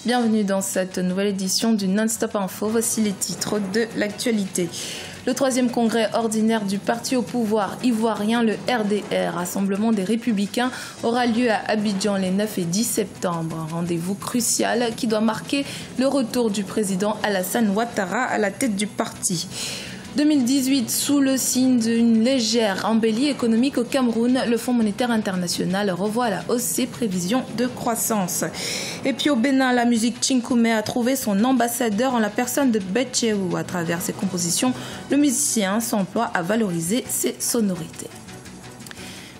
Bienvenue dans cette nouvelle édition du Non-Stop Info. Voici les titres de l'actualité. Le 3e congrès ordinaire du parti au pouvoir ivoirien, le RDR, Rassemblement des Républicains, aura lieu à Abidjan les 9 et 10 septembre. Un rendez-vous crucial qui doit marquer le retour du président Alassane Ouattara à la tête du parti. 2018, sous le signe d'une légère embellie économique au Cameroun, le Fonds monétaire international revoit à la hausse ses prévisions de croissance. Et puis au Bénin, la musique Tchinkoumé a trouvé son ambassadeur en la personne de Betcheou. À travers ses compositions, le musicien s'emploie à valoriser ses sonorités.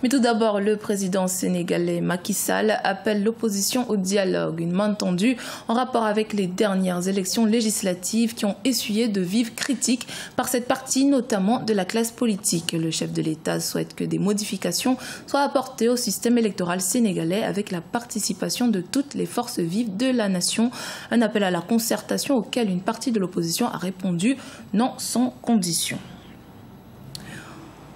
Mais tout d'abord, le président sénégalais Macky Sall appelle l'opposition au dialogue, une main tendue en rapport avec les dernières élections législatives qui ont essuyé de vives critiques par cette partie, notamment de la classe politique. Le chef de l'État souhaite que des modifications soient apportées au système électoral sénégalais avec la participation de toutes les forces vives de la nation. Un appel à la concertation auquel une partie de l'opposition a répondu non sans condition.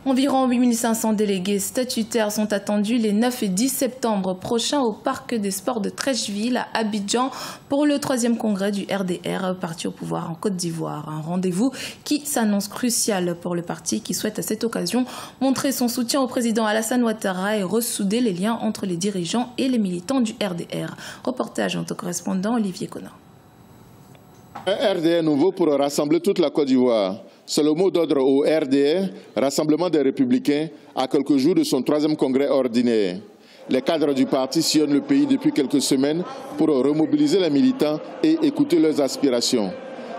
Environ 8500 délégués statutaires sont attendus les 9 et 10 septembre prochains au Parc des Sports de Treichville à Abidjan pour le 3e congrès du RDR, parti au pouvoir en Côte d'Ivoire. Un rendez-vous qui s'annonce crucial pour le parti qui souhaite à cette occasion montrer son soutien au président Alassane Ouattara et ressouder les liens entre les dirigeants et les militants du RDR. Reportage en notre correspondant Olivier Conan. Un RDR nouveau pour rassembler toute la Côte d'Ivoire. C'est le mot d'ordre au RDR, Rassemblement des Républicains, à quelques jours de son 3e congrès ordinaire. Les cadres du parti sillonnent le pays depuis quelques semaines pour remobiliser les militants et écouter leurs aspirations.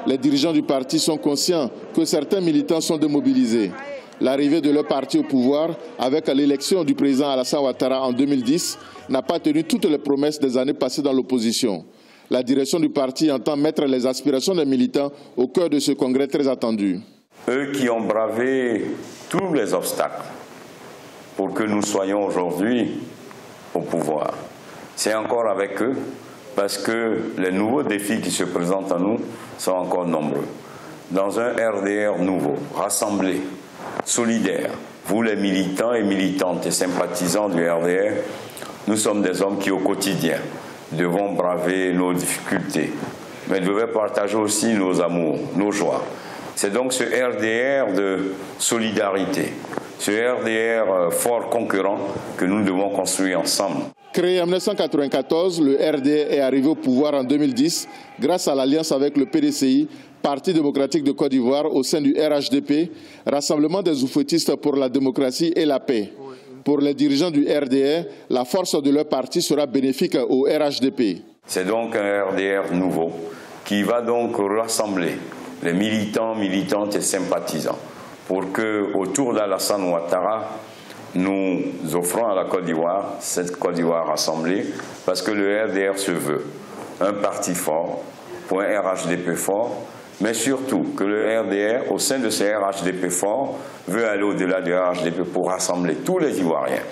Les dirigeants du parti sont conscients que certains militants sont démobilisés. L'arrivée de leur parti au pouvoir, avec l'élection du président Alassane Ouattara en 2010, n'a pas tenu toutes les promesses des années passées dans l'opposition. La direction du parti entend mettre les aspirations des militants au cœur de ce congrès très attendu. Eux qui ont bravé tous les obstacles pour que nous soyons aujourd'hui au pouvoir. C'est encore avec eux parce que les nouveaux défis qui se présentent à nous sont encore nombreux. Dans un RDR nouveau, rassemblé, solidaire, vous les militants et militantes et sympathisants du RDR, nous sommes des hommes qui au quotidien devons braver nos difficultés, mais devons partager aussi nos amours, nos joies. C'est donc ce RDR de solidarité, ce RDR fort concurrent que nous devons construire ensemble. Créé en 1994, le RDR est arrivé au pouvoir en 2010 grâce à l'alliance avec le PDCI, Parti démocratique de Côte d'Ivoire, au sein du RHDP, Rassemblement des oufouettistes pour la démocratie et la paix. Pour les dirigeants du RDR, la force de leur parti sera bénéfique au RHDP. C'est donc un RDR nouveau qui va donc rassembler les militants, militantes et sympathisants pour que, autour d'Alassane Ouattara, nous offrons à la Côte d'Ivoire, cette Côte d'Ivoire rassemblée, parce que le RDR se veut un parti fort, pour un RHDP fort, mais surtout que le RDR, au sein de ce RHDP fort, veut aller au-delà du RHDP pour rassembler tous les Ivoiriens.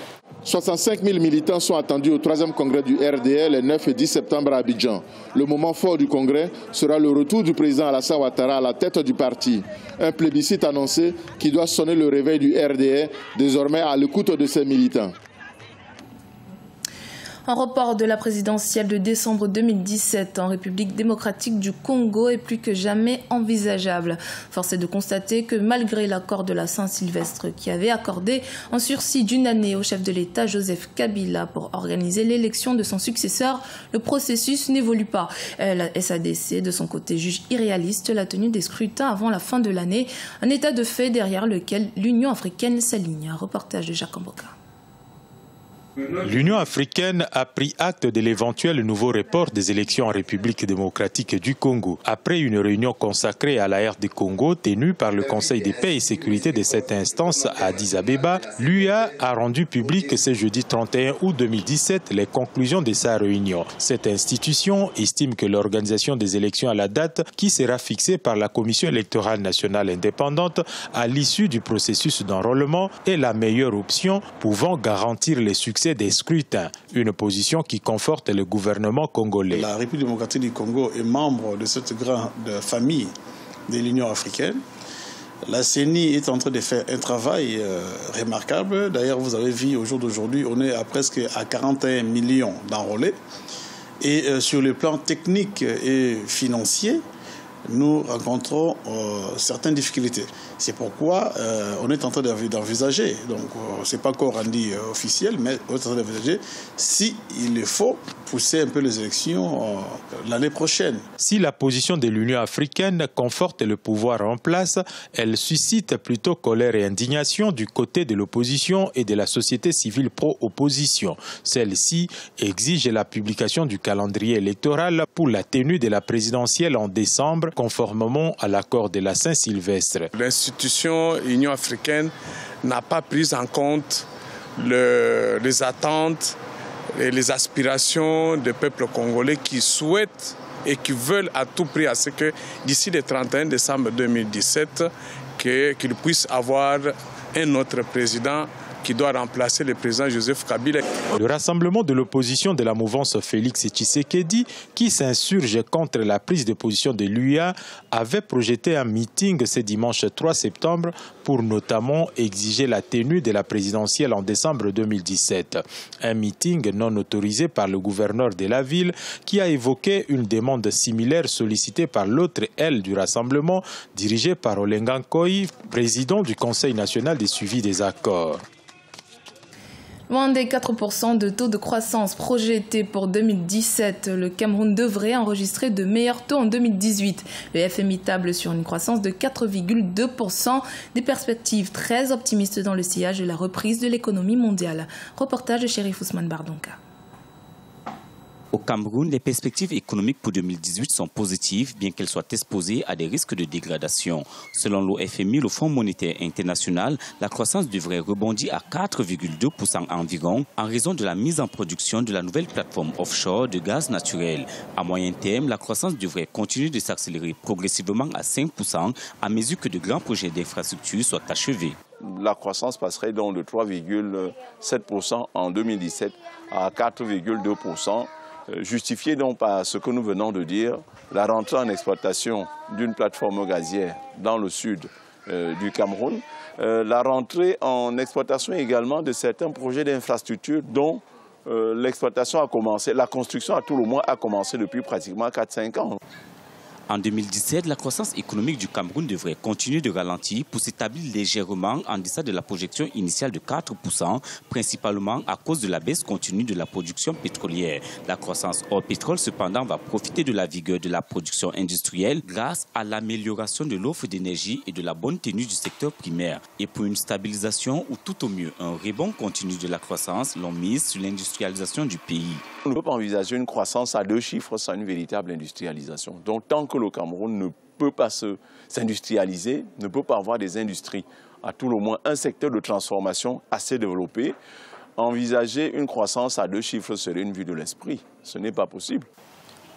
65 000 militants sont attendus au 3e congrès du RDR les 9 et 10 septembre à Abidjan. Le moment fort du congrès sera le retour du président Alassane Ouattara à la tête du parti. Un plébiscite annoncé qui doit sonner le réveil du RDR, désormais à l'écoute de ses militants. Un report de la présidentielle de décembre 2017 en République démocratique du Congo est plus que jamais envisageable. Force est de constater que malgré l'accord de la Saint-Sylvestre qui avait accordé un sursis d'1 année au chef de l'État Joseph Kabila pour organiser l'élection de son successeur, le processus n'évolue pas. La SADC, de son côté, juge irréaliste la tenue des scrutins avant la fin de l'année, un état de fait derrière lequel l'Union africaine s'aligne. Un reportage de Jacques Mboka. L'Union africaine a pris acte de l'éventuel nouveau report des élections en République démocratique du Congo. Après une réunion consacrée à la RD Congo tenue par le Conseil de paix et sécurité de cette instance à Addis Abeba, l'UA a rendu public ce jeudi 31 août 2017 les conclusions de sa réunion. Cette institution estime que l'organisation des élections à la date qui sera fixée par la Commission électorale nationale indépendante à l'issue du processus d'enrôlement est la meilleure option pouvant garantir les succès des scrutins, une position qui conforte le gouvernement congolais. La République démocratique du Congo est membre de cette grande famille de l'Union africaine. La CENI est en train de faire un travail remarquable. D'ailleurs, vous avez vu au jour d'aujourd'hui, on est presque à 41 millions d'enrôlés. Et sur le plan technique et financier, nous rencontrons certaines difficultés. C'est pourquoi on est en train d'envisager, donc ce n'est pas encore rendu officiel, mais on est en train d'envisager s'il le faut pousser un peu les élections l'année prochaine. Si la position de l'Union africaine conforte le pouvoir en place, elle suscite plutôt colère et indignation du côté de l'opposition et de la société civile pro-opposition. Celle-ci exige la publication du calendrier électoral pour la tenue de la présidentielle en décembre, conformément à l'accord de la Saint-Sylvestre. L'institution Union africaine n'a pas pris en compte les attentes et les aspirations des peuples congolais qui souhaitent et qui veulent à tout prix à ce que d'ici le 31 décembre 2017, qu'ils puissent avoir un autre président qui doit remplacer le président Joseph Kabila. Le rassemblement de l'opposition de la mouvance Félix Tshisekedi, qui s'insurge contre la prise de position de l'UA, avait projeté un meeting ce dimanche 3 septembre pour notamment exiger la tenue de la présidentielle en décembre 2017. Un meeting non autorisé par le gouverneur de la ville qui a évoqué une demande similaire sollicitée par l'autre aile du rassemblement, dirigée par Olenga Nkoy, président du Conseil national de suivi des accords. Loin des 4% de taux de croissance projetés pour 2017, le Cameroun devrait enregistrer de meilleurs taux en 2018. Le FMI table sur une croissance de 4,2%, des perspectives très optimistes dans le sillage de la reprise de l'économie mondiale. Reportage de Chérif Ousmane Bardonka. Au Cameroun, les perspectives économiques pour 2018 sont positives, bien qu'elles soient exposées à des risques de dégradation. Selon l'OFMI, le Fonds monétaire international, la croissance devrait rebondir à 4,2% environ en raison de la mise en production de la nouvelle plateforme offshore de gaz naturel. À moyen terme, la croissance devrait continuer de s'accélérer progressivement à 5% à mesure que de grands projets d'infrastructure soient achevés. La croissance passerait donc de 3,7% en 2017 à 4,2%. Justifié donc par ce que nous venons de dire, la rentrée en exploitation d'une plateforme gazière dans le sud du Cameroun, la rentrée en exploitation également de certains projets d'infrastructure dont l'exploitation a commencé, la construction à tout le moins a commencé depuis pratiquement 4-5 ans. En 2017, la croissance économique du Cameroun devrait continuer de ralentir pour s'établir légèrement en deçà de la projection initiale de 4%, principalement à cause de la baisse continue de la production pétrolière. La croissance hors pétrole, cependant, va profiter de la vigueur de la production industrielle grâce à l'amélioration de l'offre d'énergie et de la bonne tenue du secteur primaire. Et pour une stabilisation ou tout au mieux un rebond continu de la croissance, l'on mise sur l'industrialisation du pays. On ne peut pas envisager une croissance à 2 chiffres sans une véritable industrialisation. Donc tant que le Cameroun ne peut pas s'industrialiser, ne peut pas avoir des industries, à tout le moins un secteur de transformation assez développé, envisager une croissance à 2 chiffres serait une vue de l'esprit. Ce n'est pas possible.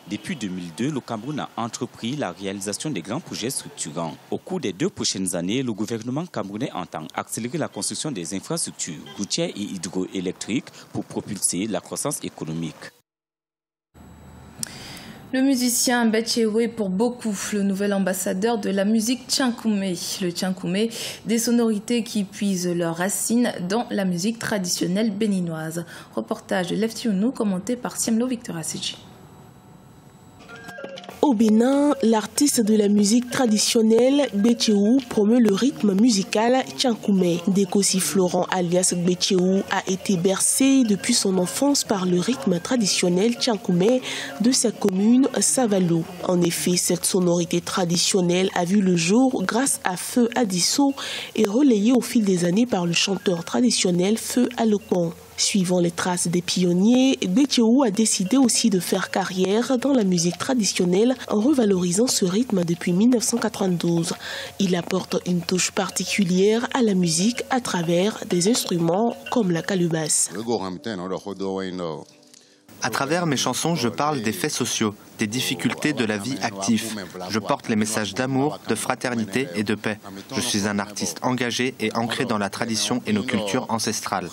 Depuis 2002, le Cameroun a entrepris la réalisation des grands projets structurants. Au cours des 2 prochaines années, le gouvernement camerounais entend accélérer la construction des infrastructures routières et hydroélectriques pour propulser la croissance économique. Le musicien Betchewe pour beaucoup, le nouvel ambassadeur de la musique Tchankoumé. Le Tchankoumé, des sonorités qui puisent leurs racines dans la musique traditionnelle béninoise. Reportage de Leftiounou commenté par Siemlo Victor Asseji. Au Bénin, l'artiste de la musique traditionnelle Gbetcheou promeut le rythme musical Tchankoumé. Dekossi Florent alias Gbetcheou a été bercé depuis son enfance par le rythme traditionnel Tchankoumé de sa commune Savalo. En effet, cette sonorité traditionnelle a vu le jour grâce à Feu Adisso et relayée au fil des années par le chanteur traditionnel Feu Alokon. Suivant les traces des pionniers, Gbetcheou a décidé aussi de faire carrière dans la musique traditionnelle en revalorisant ce rythme depuis 1992. Il apporte une touche particulière à la musique à travers des instruments comme la calebasse. À travers mes chansons, je parle des faits sociaux, des difficultés de la vie active. Je porte les messages d'amour, de fraternité et de paix. Je suis un artiste engagé et ancré dans la tradition et nos cultures ancestrales.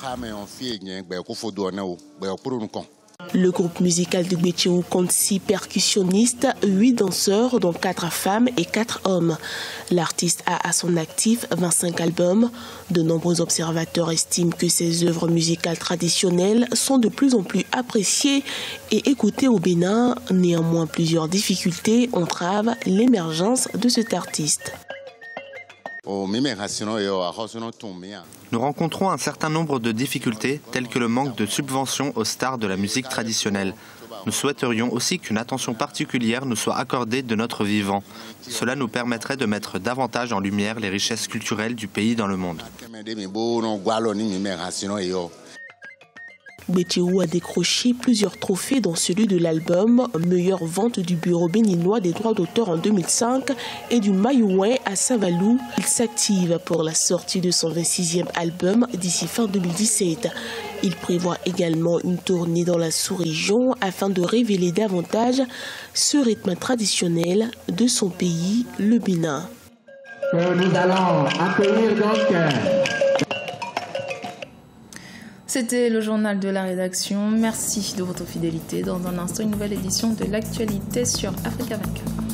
Le groupe musical de Gbetcheou compte 6 percussionnistes, 8 danseurs, dont 4 femmes et 4 hommes. L'artiste a à son actif 25 albums. De nombreux observateurs estiment que ses œuvres musicales traditionnelles sont de plus en plus appréciées et écoutées au Bénin. Néanmoins, plusieurs difficultés entravent l'émergence de cet artiste. Nous rencontrons un certain nombre de difficultés, telles que le manque de subventions aux stars de la musique traditionnelle. Nous souhaiterions aussi qu'une attention particulière nous soit accordée de notre vivant. Cela nous permettrait de mettre davantage en lumière les richesses culturelles du pays dans le monde. Gbetcheou a décroché plusieurs trophées dont celui de l'album Meilleure vente du Bureau béninois des droits d'auteur en 2005 et du Maïouin à Saint-Valou. Il s'active pour la sortie de son 26e album d'ici fin 2017. Il prévoit également une tournée dans la sous-région afin de révéler davantage ce rythme traditionnel de son pays, le Bénin. Nous allons accueillir donc... C'était le journal de la rédaction. Merci de votre fidélité. Dans un instant, une nouvelle édition de l'actualité sur Africa 24.